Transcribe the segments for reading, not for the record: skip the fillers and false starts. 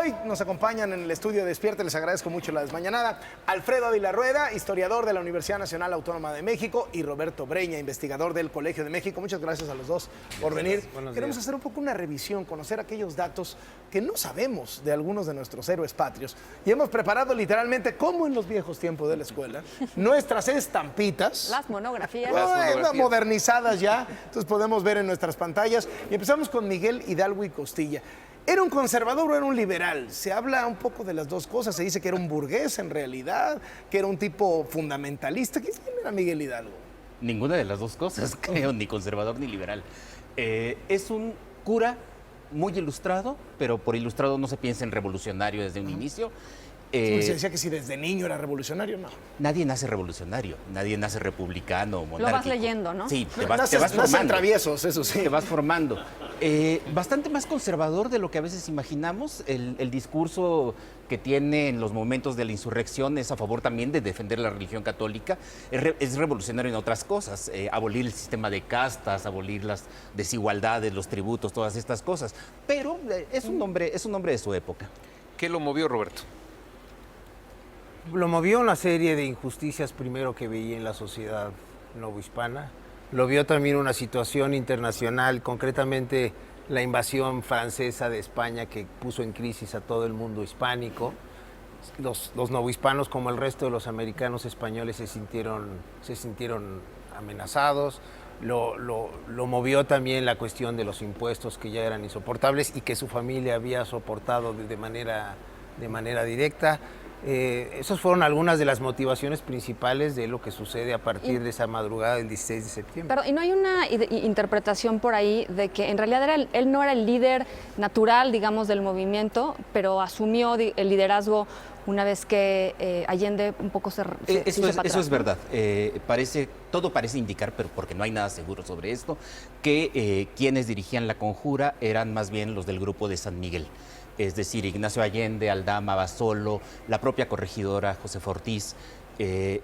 hoy nos acompañan en el estudio de Despierta, les agradezco mucho la desmañanada, Alfredo Ávila Rueda, historiador de la Universidad Nacional Autónoma de México, y Roberto Breña, investigador del Colegio de México. Muchas gracias a los dos por venir. Queremos hacer un poco una revisión, conocer aquellos datos que no sabemos de algunos de nuestros héroes patrios. Y hemos preparado literalmente, como en los viejos tiempos de la escuela, nuestras estampitas. Las monografías. Modernizadas ya, entonces podemos ver en nuestras pantallas. Y empezamos con Miguel Hidalgo y Costilla. ¿Era un conservador o era un liberal? Se habla un poco de las dos cosas. Se dice que era un burgués en realidad, que era un tipo fundamentalista. ¿Quién era Miguel Hidalgo? Ninguna de las dos cosas, creo, ni conservador ni liberal. Es un cura muy ilustrado, pero por ilustrado no se piensa en revolucionario desde un inicio. Se decía que si desde niño era revolucionario, no. Nadie nace revolucionario, nadie nace republicano o monárquico. Lo vas leyendo, ¿no? Sí, te vas formando. Nacen traviesos, eso sí. Te vas formando. Bastante más conservador de lo que a veces imaginamos. El discurso que tiene en los momentos de la insurrección es a favor también de defender la religión católica. Es revolucionario en otras cosas, abolir el sistema de castas, abolir las desigualdades, los tributos, todas estas cosas. Pero es un hombre de su época. ¿Qué lo movió, Roberto? Lo movió una serie de injusticias primero que veía en la sociedad novohispana. Lo vio también una situación internacional, concretamente la invasión francesa de España que puso en crisis a todo el mundo hispánico. Los novohispanos, como el resto de los americanos españoles, se sintieron amenazados. Lo movió también la cuestión de los impuestos que ya eran insoportables y que su familia había soportado de manera directa. Esas fueron algunas de las motivaciones principales de lo que sucede a partir de esa madrugada del 16 de septiembre. Pero, ¿y no hay una interpretación por ahí de que en realidad él no era el líder natural, digamos, del movimiento, pero asumió el liderazgo una vez que Allende un poco se eso es verdad. Todo parece indicar, pero porque no hay nada seguro sobre esto, que quienes dirigían la conjura eran más bien los del grupo de San Miguel. Es decir, Ignacio Allende, Aldama, Basolo, la propia corregidora Josefa Ortiz.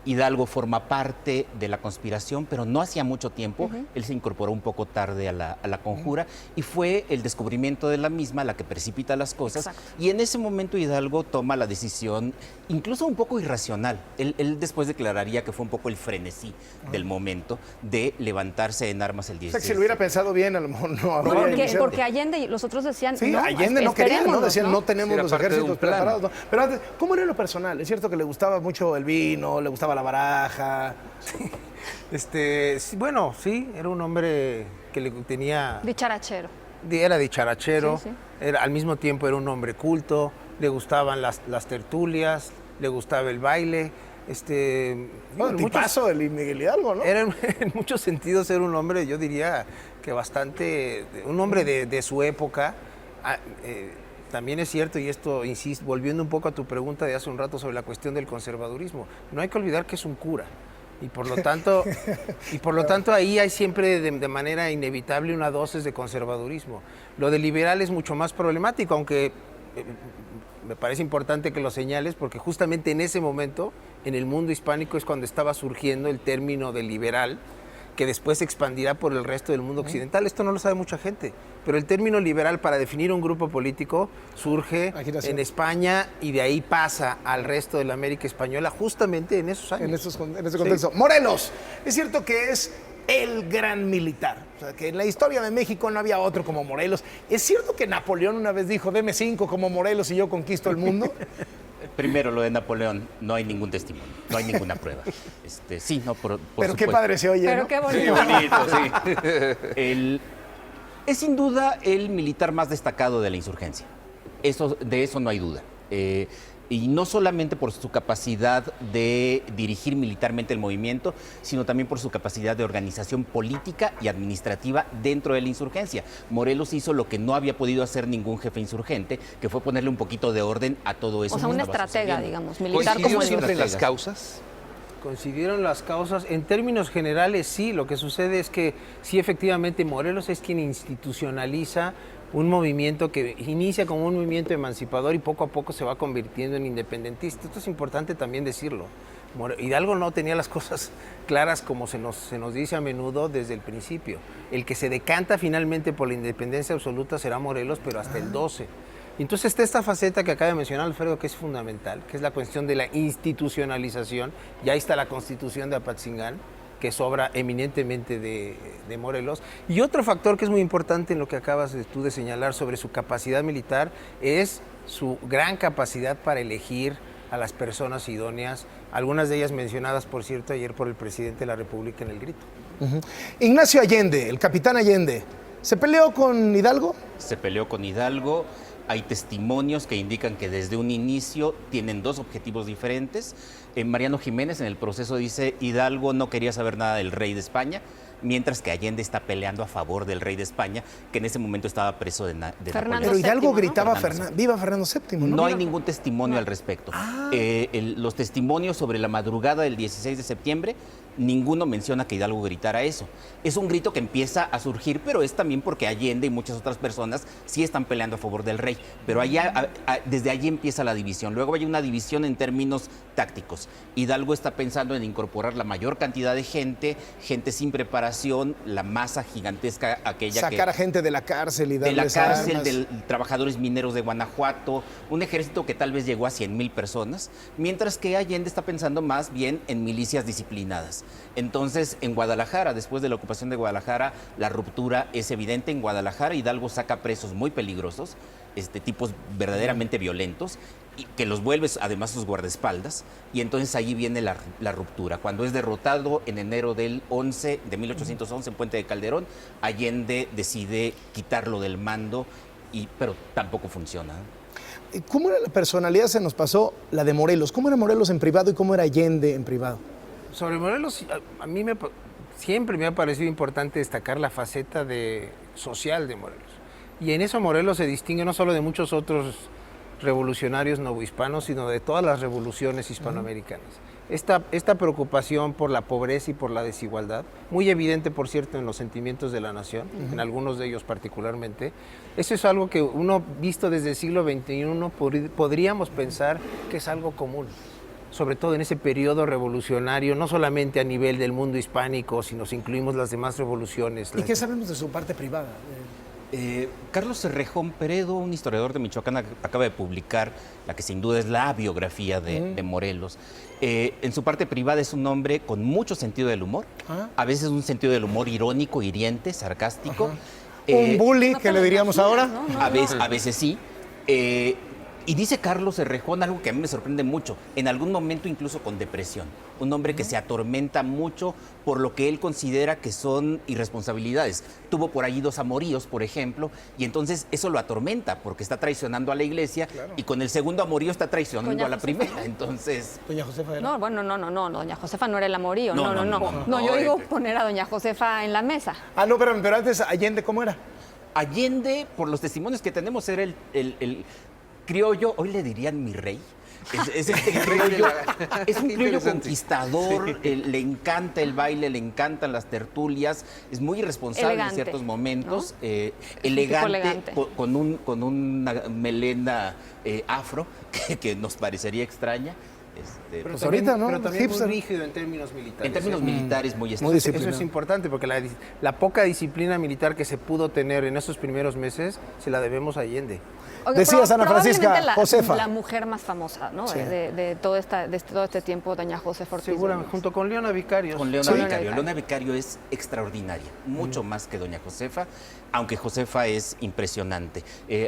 Hidalgo forma parte de la conspiración, pero no hacía mucho tiempo. Él se incorporó un poco tarde a la conjura y fue el descubrimiento de la misma la que precipita las cosas. Exacto. Y en ese momento Hidalgo toma la decisión, incluso un poco irracional. Él después declararía que fue un poco el frenesí del momento de levantarse en armas el 16. O sea, que si lo hubiera pensado bien, a lo mejor no habría porque Allende y los otros decían... Sí, no, Allende no quería, ¿no? Decían, no tenemos los ejércitos preparados. ¿No? Pero antes, ¿cómo era lo personal? Es cierto que le gustaba mucho el vino, le gustaba la baraja. Bueno, sí, era un hombre que le tenía... Dicharachero. Era dicharachero, sí. Al mismo tiempo era un hombre culto, le gustaban las tertulias, le gustaba el baile. Tipazo del Miguel Hidalgo, ¿no? Era en muchos sentidos era un hombre, yo diría que un hombre de su época. También es cierto, y esto, insisto, volviendo un poco a tu pregunta de hace un rato sobre la cuestión del conservadurismo, no hay que olvidar que es un cura. Y por lo tanto ahí hay siempre de manera inevitable una dosis de conservadurismo. Lo de liberal es mucho más problemático, aunque me parece importante que lo señales, porque justamente en ese momento, en el mundo hispánico, es cuando estaba surgiendo el término de liberal, que después se expandirá por el resto del mundo occidental. Esto no lo sabe mucha gente, pero el término liberal para definir un grupo político surge en España y de ahí pasa al resto de la América española justamente en esos años. En ese contexto. Sí. Morelos, es cierto que es el gran militar. O sea, que en la historia de México no había otro como Morelos. ¿Es cierto que Napoleón una vez dijo, deme 5 como Morelos y yo conquisto el mundo? Primero, lo de Napoleón, no hay ningún testimonio, no hay ninguna prueba. Sí, no, por Pero supuesto. Qué padre se oye, Pero ¿no? qué bonito. Sí, bonito, sí. Es sin duda el militar más destacado de la insurgencia. De eso no hay duda. Y no solamente por su capacidad de dirigir militarmente el movimiento, sino también por su capacidad de organización política y administrativa dentro de la insurgencia. Morelos hizo lo que no había podido hacer ningún jefe insurgente, que fue ponerle un poquito de orden a todo eso. O sea, un estratega, digamos, militar como el siempre las causas. Coincidieron las causas. En términos generales, sí. Lo que sucede es que sí, efectivamente, Morelos es quien institucionaliza un movimiento que inicia como un movimiento emancipador y poco a poco se va convirtiendo en independentista. Esto es importante también decirlo. Hidalgo no tenía las cosas claras como se nos dice a menudo desde el principio. El que se decanta finalmente por la independencia absoluta será Morelos, pero hasta el 12. Y entonces está esta faceta que acaba de mencionar Alfredo, que es fundamental, que es la cuestión de la institucionalización. Y ahí está la Constitución de Apatzingán, que es obra eminentemente de Morelos. Y otro factor que es muy importante en lo que acabas tú de señalar sobre su capacidad militar es su gran capacidad para elegir a las personas idóneas, algunas de ellas mencionadas, por cierto, ayer por el presidente de la República en el grito. Ignacio Allende, el capitán Allende, ¿se peleó con Hidalgo? Se peleó con Hidalgo. Hay testimonios que indican que desde un inicio tienen dos objetivos diferentes. Mariano Jiménez en el proceso dice Hidalgo no quería saber nada del rey de España, mientras que Allende está peleando a favor del rey de España, que en ese momento estaba preso de Fernando Napoleón. Pero Hidalgo VII, ¿no? gritaba Fernando viva Fernando VII, ¿no? No hay ningún testimonio al respecto. Los testimonios sobre la madrugada del 16 de septiembre, ninguno menciona que Hidalgo gritara eso. Es un grito que empieza a surgir, pero es también porque Allende y muchas otras personas sí están peleando a favor del rey. Pero desde allí empieza la división. Luego hay una división en términos tácticos. Hidalgo está pensando en incorporar la mayor cantidad de gente sin preparación, la masa gigantesca aquella Sacar a gente de la cárcel y de la darles cárcel, armas. de trabajadores mineros de Guanajuato, un ejército que tal vez llegó a 100,000 personas, mientras que Allende está pensando más bien en milicias disciplinadas. Entonces, en Guadalajara, después de la ocupación de Guadalajara, la ruptura es evidente. En Guadalajara, Hidalgo saca presos muy peligrosos, tipos verdaderamente violentos, y que los vuelve además sus guardaespaldas, y entonces allí viene la ruptura. Cuando es derrotado en enero de 1811 en Puente de Calderón, Allende decide quitarlo del mando, pero tampoco funciona. ¿Cómo era la personalidad? Se nos pasó la de Morelos. ¿Cómo era Morelos en privado y cómo era Allende en privado? Sobre Morelos, a mí siempre me ha parecido importante destacar la faceta social de Morelos. Y en eso Morelos se distingue no solo de muchos otros revolucionarios novohispanos, sino de todas las revoluciones hispanoamericanas. Esta preocupación por la pobreza y por la desigualdad, muy evidente, por cierto, en los sentimientos de la nación, en algunos de ellos particularmente, eso es algo que uno, visto desde el siglo XXI, podríamos pensar que es algo común, sobre todo en ese periodo revolucionario, no solamente a nivel del mundo hispánico, sino si incluimos las demás revoluciones. ¿Y qué sabemos de su parte privada? Carlos Cerrejón Peredo, un historiador de Michoacán, acaba de publicar la que sin duda es la biografía de Morelos. En su parte privada es un hombre con mucho sentido del humor, a veces un sentido del humor irónico, hiriente, sarcástico. Un bully, que le diríamos ahora. A veces sí. Y dice Carlos Cerrejón algo que a mí me sorprende mucho, en algún momento incluso con depresión. Un hombre que se atormenta mucho por lo que él considera que son irresponsabilidades. Tuvo por allí 2 amoríos, por ejemplo, y entonces eso lo atormenta porque está traicionando a la iglesia, y con el segundo amorío está traicionando Doña a la Josefa, primera. ¿no? Entonces, Doña Josefa era. No, bueno, no, doña Josefa no era el amorío, no. No, Yo digo poner a doña Josefa en la mesa. Ah, no, pero antes Allende, ¿cómo era? Allende, por los testimonios que tenemos, era el criollo, hoy le dirían mi rey. Es un criollo conquistador, le encanta el baile, le encantan las tertulias, es muy irresponsable Elegante, en ciertos momentos, ¿no? elegante, con una melena afro que nos parecería extraña. Pero Pues también, ahorita, ¿no? pero también muy Hipster. rígido en términos militares. En términos militares, muy Muy estricto. disciplinado. Eso es importante porque la poca disciplina militar que se pudo tener en esos primeros meses se la debemos a Allende. Oiga, Decías, Ana Francisca, probablemente Josefa. la mujer más famosa, ¿no? Sí. De todo este tiempo, doña Josefa Ortiz. Seguramente, junto con Leona Vicarios. Con Leona Sí. Vicario. Leona Vicario es extraordinaria, mucho más que doña Josefa, aunque Josefa es impresionante.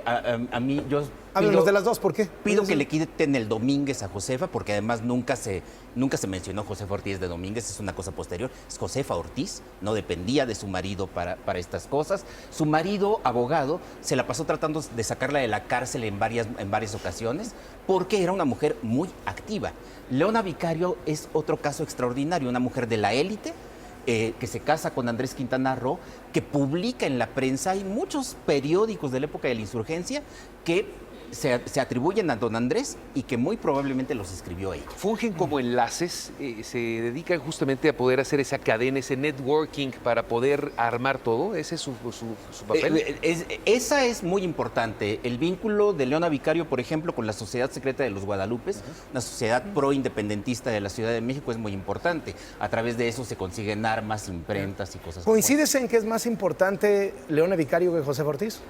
A mí, yo Háblanos de las dos, ¿por qué? pido que le quiten el Domínguez a Josefa, porque además nunca se mencionó Josefa Ortiz de Domínguez, es una cosa posterior. Es Josefa Ortiz, no dependía de su marido para estas cosas. Su marido, abogado, se la pasó tratando de sacarla de la cárcel en varias ocasiones, porque era una mujer muy activa. Leona Vicario es otro caso extraordinario, una mujer de la élite, que se casa con Andrés Quintana Roo, que publica en la prensa. Hay muchos periódicos de la época de la insurgencia que se atribuyen a don Andrés y que muy probablemente los escribió ella. Fungen como enlaces, se dedican justamente a poder hacer esa cadena, ese networking para poder armar todo. ¿Ese es su papel? Esa es muy importante. El vínculo de Leona Vicario, por ejemplo, con la Sociedad Secreta de los Guadalupes, una sociedad pro-independentista de la Ciudad de México, es muy importante. A través de eso se consiguen armas, imprentas y cosas así. ¿Coincides en que es más importante Leona Vicario que Josefa Ortiz?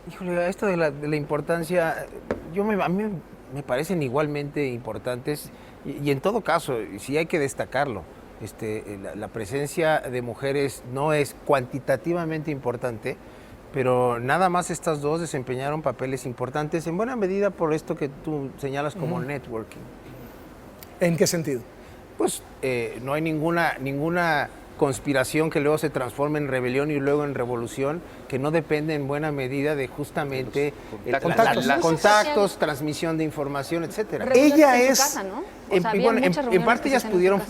Híjole, esto de la importancia, a mí me parecen igualmente importantes y en todo caso, sí hay que destacarlo. La presencia de mujeres no es cuantitativamente importante, pero nada más estas dos desempeñaron papeles importantes en buena medida por esto que tú señalas como networking. ¿En qué sentido? Pues no hay ninguna conspiración que luego se transforme en rebelión y luego en revolución, que no depende en buena medida de justamente contactos, transmisión de información, etcétera. Ella es... Casa, ¿no? O sea, en parte ellas pudieron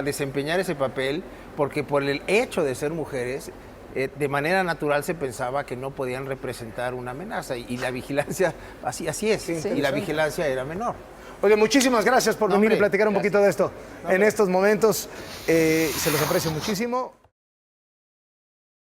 desempeñar ese papel porque por el hecho de ser mujeres, de manera natural se pensaba que no podían representar una amenaza y la vigilancia, así es, sí, y la vigilancia era menor. Oye, muchísimas gracias por venir y platicar un poquito de esto. En estos momentos se los aprecio muchísimo.